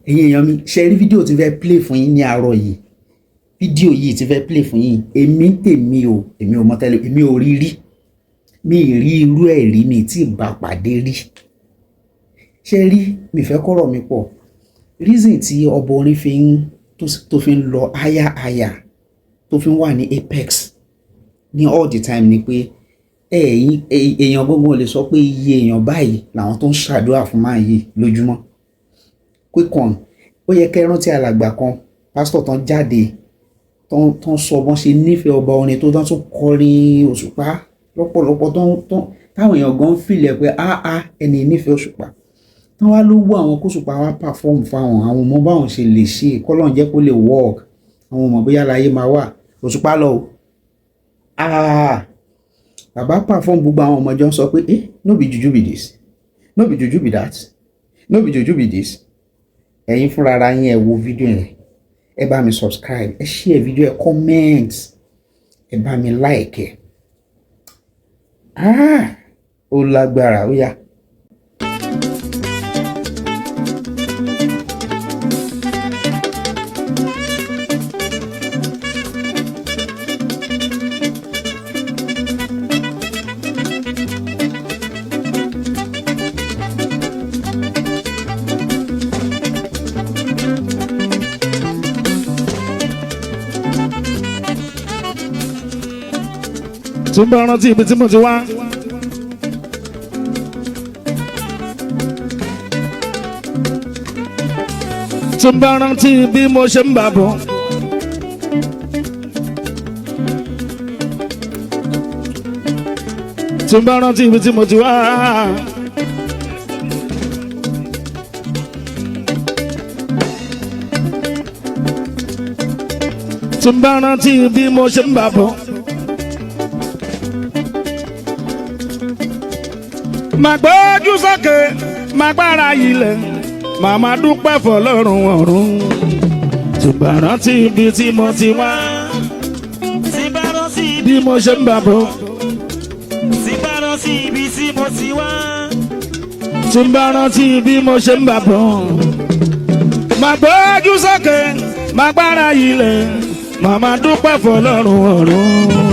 ẹ̀yin èèyàn mi ṣe rí fídíò tí fẹ́ play fún yín ní àárọ̀ yìí fídíò yìí tí fẹ́ play fún yín èmi tèmi o èmi ò mọ̀ tẹ́lẹ̀ èmi ò rí rí mi rí irú ẹ̀ rí mi tí bá pàdé rí ṣe rí mi fẹ́ kọ́rọ̀ mi pọ̀ reason tí ọba orin fi ń tó fi ń lọ háyà tó fi ń wà ní apex ní all the time ni pé èèyàn gbogbo lè sọ pé iye èèyàn báyìí làwọn tó ń ṣàdúrà fún máa yìí lójúmọ́ quick one ó yẹ kẹ́ rántí alàgbà kan pásítọ̀ tán jáde tán sọ bọ́n ṣe nífẹ̀ẹ́ ọba orin tó tán tún kọrin Òṣùpá lọ́pọ̀lọpọ̀ táwọn èèyàn gan fìlẹ̀ pé ẹni nífẹ̀ẹ́ Òṣùpá tán wá ló wú àwọn kóṣùpá wá perform fáwọn àwọn ọmọ báwọn ṣe lè ṣe kọ́lọ́n jẹ́ kó lè work àwọn ọmọ bóyá láyé máa wà Òṣùpá lọ o bàbá perform gbogbo àwọn ọmọ jọ ń sọ pé no be juju be this no be juju be that no be juju be this ẹ̀yin fúnra ara yín ẹ wo fídíò yẹn ẹ bá mi subscribe ẹ share fídíò ẹ comment ẹ bá mi like ẹ ó lágbára ó yá. tí ń bá rántí ibi tí mo ti wá. tí ń bá rántí bí mo ṣe ń bà bọ̀. tí ń bá rántí ibi tí mo ti wá. tí ń bá rántí bí mo ṣe ń bà bọ̀. Má gbójú sókè, má gbára ilẹ̀, màmá dúpẹ́ fọlọ́run ọ̀run. Tí bá rántí ibi tí mo ti wá, tí bá rántí bí mo ṣe ń bà bọ̀. tí bá rántí ibi tí mo ti wá, Tí bá rántí bí mo ṣe ń bà bọ̀. Má gbójú sókè, má gbára ilẹ̀, màmá dúpẹ́ fọlọ́run ọ̀run.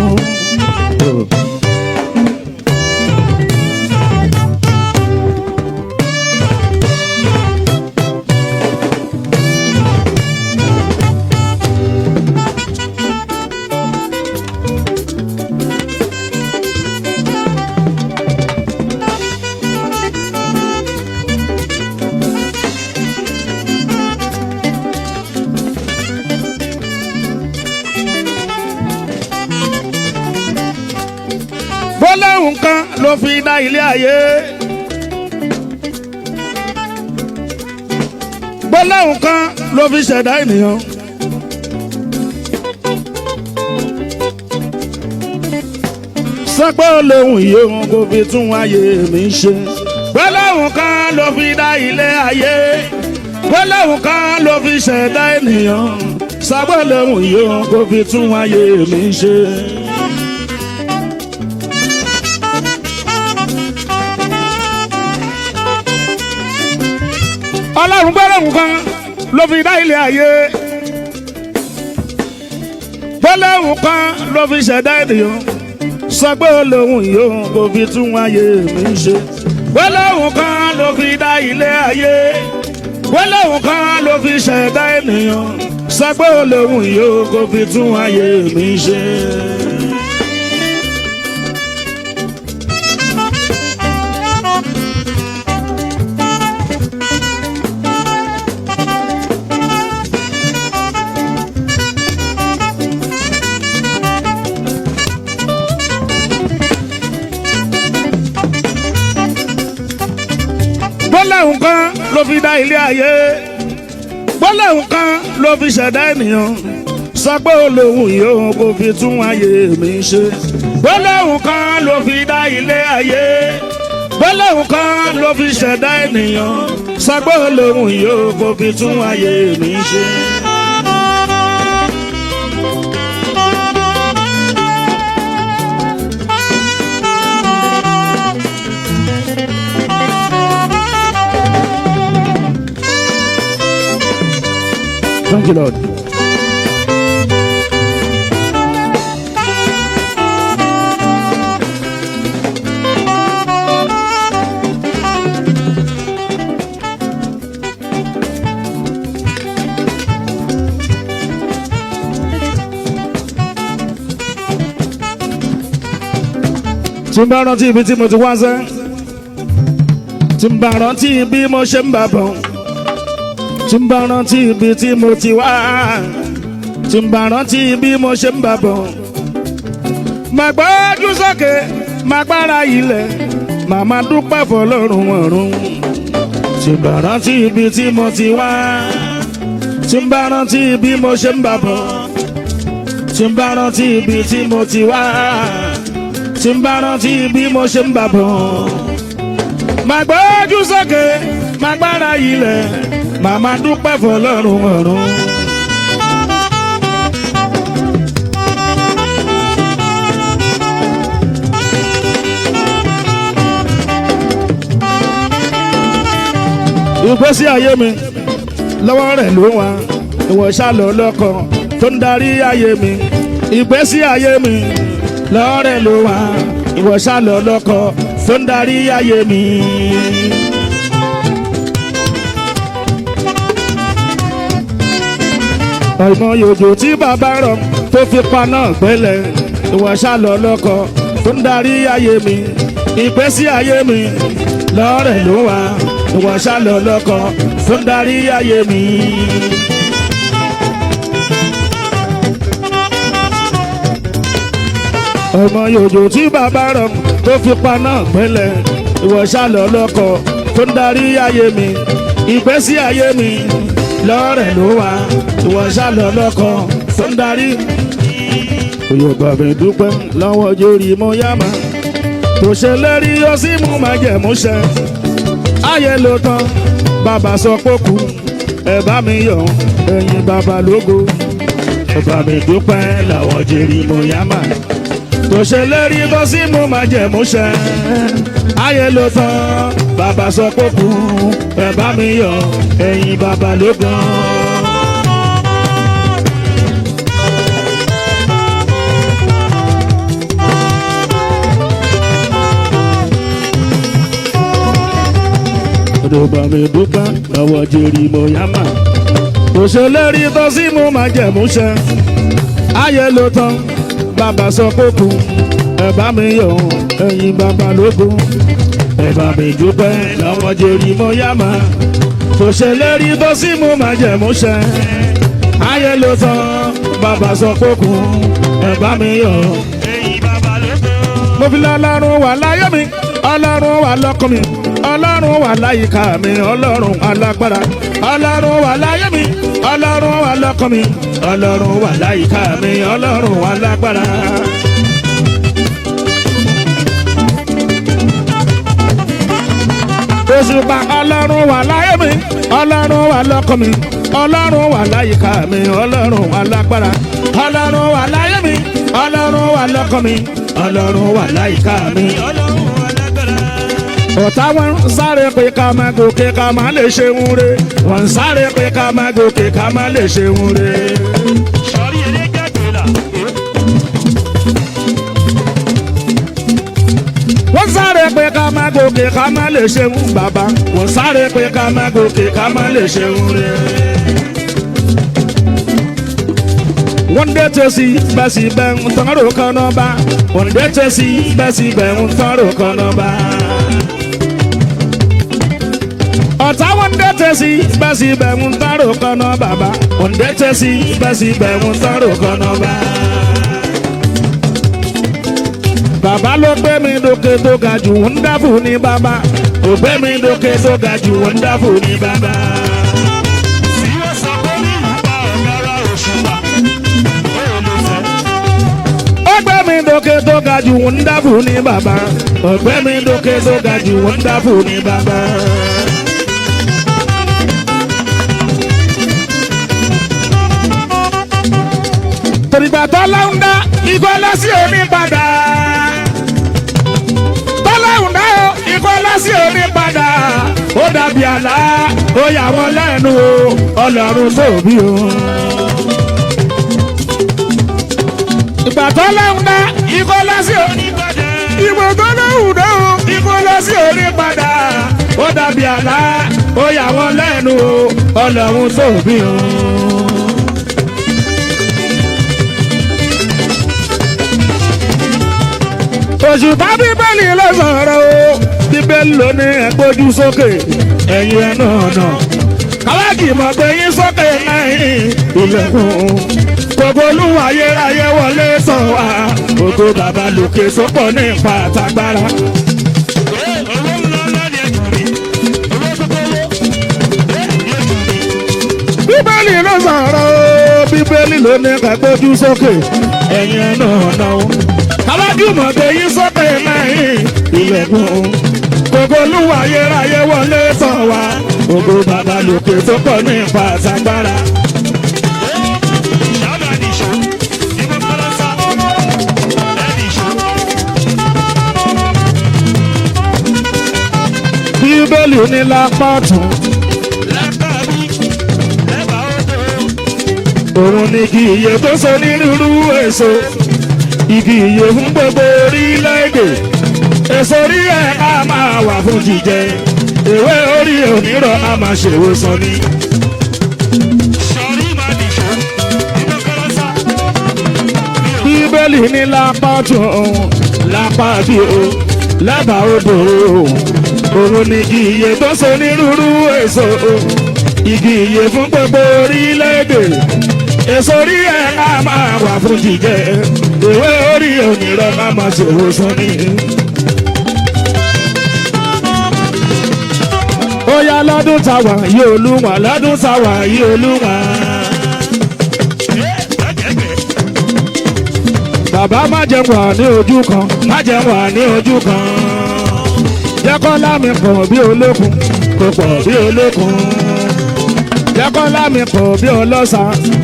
Gbólóhùn kan ló fi dá ilé ayé. Gbólóhùn kan ló fi ṣẹ̀dá ènìyàn. Sọ pé olóhùn yìí òun kò fi tún ayé mi ṣe. Gbólóhùn kan ló fi dá ilé ayé. Gbólóhùn kan ló fi ṣẹ̀dá ènìyàn. Sọ pé olóhùn yìí òun kò fi tún ayé mi ṣe. Ọlọ́run gbólóhùn kan ló fi dá ilé ayé. Gbólóhùn kan ló fi ṣẹ̀dá ènìyàn. Sọ pé olóhùn yìí kò fi tún ayé mi ṣe. Gbólóhùn kan ló fi dá ilé ayé. Gbólóhùn kan ló fi ṣẹ̀dá ènìyàn. Sọ pé olóhùn yìí kò fi tún ayé mi ṣe. Gbólóhùn kan ló fi dá ilé ayé. Gbólóhùn kan ló fi ṣẹ̀dá ènìyàn. Sọ pé olóhùn yìí kò fi tún ayé mi ṣe. Gbólóhùn kan ló fi dá ilé ayé. Gbólóhùn kan ló fi ṣẹ̀dá ènìyàn. Sọ pé olóhùn yìí kò fi tún ayé mi ṣe. Thank you, Lord. Tí n bá rántí ibi tí mo ti wá sẹ́, tí n bá rántí bí mo ṣe ń bà bọ̀, tí n bá rántí ibi tí mo ti wá, tí n bá rántí bí mo ṣe ń bà bọ̀. Mà gbójú sókè, mà gbára ilẹ̀, màmá dúpẹ́ fọlọ́run ọ̀run. Tí n bá rántí ibi tí mo ti wá, tí n bá rántí bí mo ṣe ń bà bọ̀, tí n bá rántí ibi tí mo ti wá, tí n bá rántí bí mo ṣe ń bà bọ̀. Mà gbójú sókè, mà gbára ilẹ̀, màmá dúpẹ́ fọlọ́run ọ̀run. Ìgbésí ayé mi lọ́wọ́ rẹ̀ ló wà, ìwọ ṣàlọ́ lọ́kọ̀ tó ń darí ayé mi. Ìgbésí ayé mi lọ́wọ́ rẹ̀ ló wà, ìwọ ṣàlọ́ lọ́kọ̀ tó ń darí ayé mi. Ọ̀gbọ́n yòjò tí bàbá rọ̀ tó fi paná gbẹ́lẹ̀, ìwọ ṣàlọ́ lọ́kọ̀ tó ń darí ayé mi. Ìgbésí ayé mi lọ́wọ́ rẹ̀ ló wà, ìwọ ṣàlọ́ lọ́kọ̀ tó ń darí ayé mi. Ọmọ yòjò tí bàbá rọ̀ tó fi paná gbẹ́lẹ̀, ìwọ ṣàlọ́ lọ́kọ̀ tó ń darí ayé mi. Ìgbésí ayé mi lọ́wọ́ rẹ̀ ló wà, ìwọ ṣàlọ́ lọ́kọ̀ tó ń darí. Yorùbá mi dúpẹ́ lọ́wọ́ jórí mọ́ yáma, tó ṣe lérí ó sì mú májẹ̀múṣẹ. Ayé ló tán, bàbá sọ pé kú, ẹ bá mi yọ̀, ẹ̀yin bàbá lógo. Yorùbá mi dúpẹ́ lọ́wọ́ jórí mọ́ yáma, tó ṣe lérí ó sì mú májẹ̀múṣẹ. Ayé ló tán, bàbá sọ pé kú, ẹ bá mi yọ̀, ẹ̀yin bàbá lógo. Yorùbá mi dúpẹ́ lọ́wọ́ jórí mọ́ yáma, tó ṣe lérí tó sì mú májẹ̀múṣẹ. Ayé ló tán, bàbá sọ pé kú, ẹ bá mi yọ̀, ẹ̀yin bàbá lógo. Ẹ bá mi dúpẹ́ lọ́wọ́ jórí mọ́ yáma, tó ṣe lérí tó sì mú májẹ̀múṣẹ. Ayé ló tán, bàbá sọ pé kú, ẹ bá mi yọ̀, ẹ̀yin bàbá lógo. Mo fi lọ́lọ́run wà láyé mi, Ọlọ́run wà lọ́kàn mi, Ọlọ́run wà láyìíká mi, Ọlọ́run alágbára. Ọlọ́run wà láyé mi, Ọlọ́run wà lọ́kàn mi, Ọlọ́run wà láyìíká mi, Ọlọ́run alágbára. Osupa Ọlọ́run wà láyé mi, Ọlọ́run wà lọ́kàn mi, Ọlọ́run wà láyìíká mi, Ọlọ́run alágbára. Ọlọ́run wà láyé mi, Ọlọ́run wà lọ́kàn mi, Ọlọ́run wà láyìíká mi, Ọlọ́run alágbára. Ọ̀tá wọn ń sáré pé ká máa gòkè ká máa lè ṣe ń re, wọ́n ń sáré pé ká máa gòkè ká máa lè ṣe ń re. Sọ̀rí eré jáde là. Wọ́n sáré pé ká máa gòkè ká máa lè ṣe ń bàbá, wọ́n sáré pé ká máa gòkè ká máa lè ṣe ń re. Wọ́n dé tẹ̀sí bẹ́sí bẹ́ẹ̀ ń tọrọ kan náà bá, wọ́n dé tẹ̀sí bẹ́sí bẹ́ẹ̀ ń tọrọ kan náà bá. Ọ̀tá wọ́n dé tẹ̀sí bẹ́sí bẹ́ẹ̀ ń tọrọ kan náà bàbá, wọ́n dé tẹ̀sí bẹ́sí bẹ́ẹ̀ ń tọrọ kan náà bá. Bàbá ló gbé mi dókè tó ga jù ń dáfù ní bàbá, ó gbé mi dókè tó ga jù ń dáfù ní bàbá. Ọgbẹ́ mi dókè tó ga jù ń dáfù ní bàbá, ọgbẹ́ mi dókè tó ga jù ń dáfù ní bàbá. Tòrìgbà tọ́lọ́hún dá ikọ́ lọ́sí òní padà, tọ́lọ́hún dá ikọ́ lọ́sí òní padà. ó dàbí àlá ó yà wọ́n lẹ́nu o ọlọ́run tóbi o. ìgbà tó lẹ́hùn dá ikọ́ lọ sí òní padà. ìgbà tó lẹ́hùn dá ikọ́ lọ sí òní padà. ó dàbí àlá ó yà wọ́n lẹ́nu o ọlọ́run tóbi o. Òṣùpá bíbélì ló sọ̀rọ̀ o bíbélì ló ní ẹgbójú sókè ẹ̀yin ẹnu ọ̀nà káwákì mọ̀ pé yín sókè lẹ́yìn ilẹ̀kùn gbogbo olúwa ayérayé wọlé sàn wá gbogbo bàbá lòkè sọ́pọ̀ ní ipa àtàgbára. Bíbélì ló sọ̀rọ̀ o bíbélì ló ní ẹgbójú sókè ẹ̀yin ẹnu ọ̀nà o káwákì mọ̀ pé yín sókè lẹ́yìn ilẹ̀kùn gbogbo olúwa ayérayé wọlé sàn wá gbogbo bàbá lòkè sọ́pọ̀ ní ipa àtàgbára. Bíbélì ní lápá ọ̀tún. Òun ni igi ìyè tó so nírúurú èso. Igi ìyè fún gbogbo orílẹ̀-èdè. Èso orí ẹ̀ á máa wà fún jíjẹ. Ewé orí onírọ̀ á máa ṣèwòsàn ni. Bíbélì ní lápá ọ̀tún lápá bí o lábàá odò òun ni igi ìyè tó so nírúurú èso igi ìyè fún gbogbo orílẹ̀-èdè èso orí ẹ̀ á máa wà fún jíjẹ ewé orí onírọ̀ á máa ṣèwòsàn ni. Ó yá lọ́dún táwa yí Olúwa lọ́dún táwa yí Olúwa. Bàbá má jẹ́ wà ní ojú kan, má jẹ́ wà ní ojú kan. Jẹ́ kọ́ lámì pọ̀ bí olókun, kò pọ̀ bí olókun. Jẹ́ kọ́ lámì pọ̀ bí ọlọ́sà,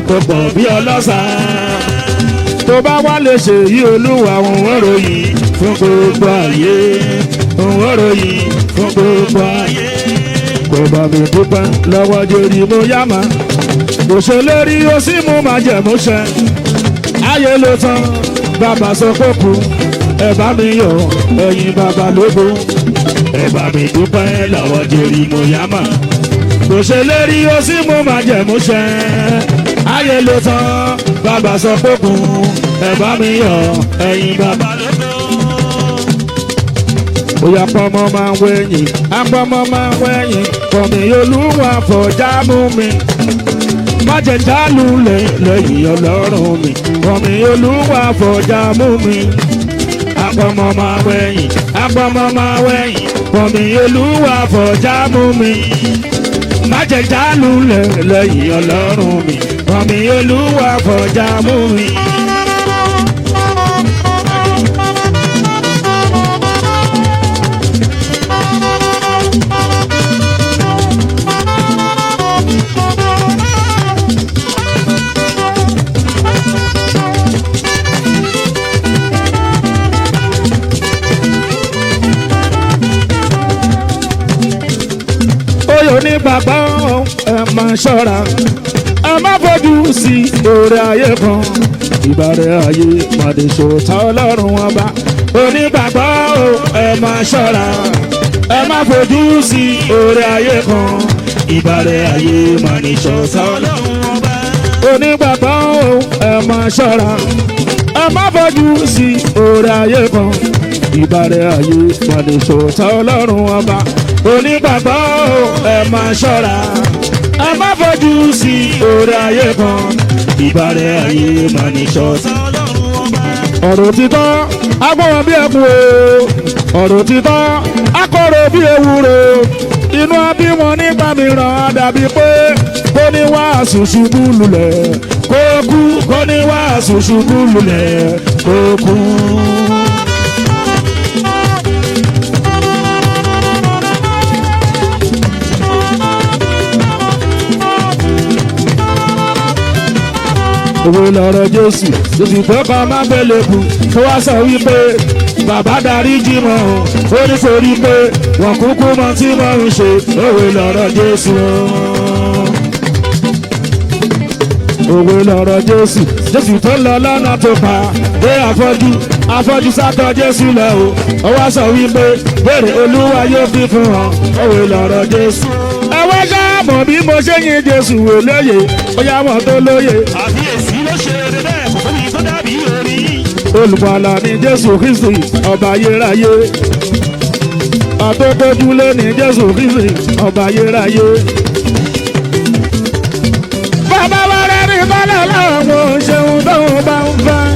kò pọ̀ bí ọlọ́sà. Tó bá wá lè ṣe yí Olúwa òun ròyìn fún gbogbo ayé. Òun ròyìn fún gbogbo ayé. Kò bá mi dúpẹ́ lọ́wọ́ jòrì mo yá ma. Kò ṣe lérí ó sì mú májẹ̀mú ṣẹ. Ayé ló tán. Bàbá sọ pé kú ẹ bá mi yọ̀ ẹ̀yin bàbá lógo ẹ bá mi dúpẹ́ lọ́wọ́ jèrè mo yá mà kò ṣe lérí ó sì mú májẹ̀mú ṣẹ ayé ló tán bàbá sọ pé kú ẹ bá mi yọ̀ ẹ̀yin bàbá lógo. Bóyá pọ́nmọ́ máa ń wẹ̀yìn apọ́nmọ́ máa ń wẹ̀yìn kọ̀mí Olúwa fọjá mú mi. Má jẹ́ jálù lẹ́yìn Ọlọ́run mi kọ̀mí Olúwa fọjá mú mi. Apọ́nmọ́ máa wẹ̀yìn apọ́nmọ́ máa wẹ̀yìn kọ̀mí Olúwa fọjá mú mi. Má jẹ́ jálù lẹ́yìn Ọlọ́run mi kọ̀mí Olúwa fọjá mú mi. Onígbàgbọ́ ẹ máa ṣọ́ra ẹ má fojú sí orí ayé kan ìbàrẹ̀ ayé pàdé ṣòtá Ọlọ́run ọba. Onígbàgbọ́ ẹ máa ṣọ́ra ẹ má fojú sí orí ayé kan ìbàrẹ̀ ayé pàdé ṣòtá Ọlọ́run ọba. Onígbàgbọ́ ẹ máa ṣọ́ra ẹ má fojú sí orí ayé kan ìbàrẹ̀ ayé pàdé ṣòtá Ọlọ́run ọba. Onígbàgbọ́ ẹ máa ṣọ́ra ẹ má fojú sí orí ayé kan ìbàrẹ̀ ayé máa ní ṣọ́ọ̀tà. Ọ̀rọ̀ títọ́ agbọ́n bí ẹkùn o ọ̀rọ̀ títọ́ akọ̀rọ̀ bí ewúro inú abí wọn nígbà mìíràn dàbí pé kó ní wàásù ṣubú lulẹ̀ kó kú kó ní wàásù ṣubú lulẹ̀ kó kú. Owó lọ́rọ̀ Jésù tó kọ́ máa bẹ̀lẹ̀ kù tó wá sọ wípé bàbá darí jí mọ́ ó nítorí pé wọ́n kúkú mọ tí wọ́n ń ṣe òwe lọ́rọ̀ Jésù. Òwe lọ́rọ̀ Jésù, Jésù tó lọ lọ́nà tó pa dé afọ́jú sátọ̀ Jésù lọ o. Ó wá sọ wípé béèrè Olúwa yóò fi fún wọn. Òwe lọ́rọ̀ Jésù. Ẹ wá ṣá mọ̀ bí mo ṣe yin Jésù wò lóye, ó yá mọ̀ tó lóye. àbíyèsí ló ṣe eré bẹ́ẹ̀ kò fún mi tó dàbí orí. Olùgbàlà ni Jésù Kristi ọba ayérayé. Àtòkòjúlé ni Jésù Kristi ọba ayérayé. Bàbá wa rẹ̀ ní kọ́lẹ̀ lọ́wọ́ ṣeun tó bá ń fẹ́.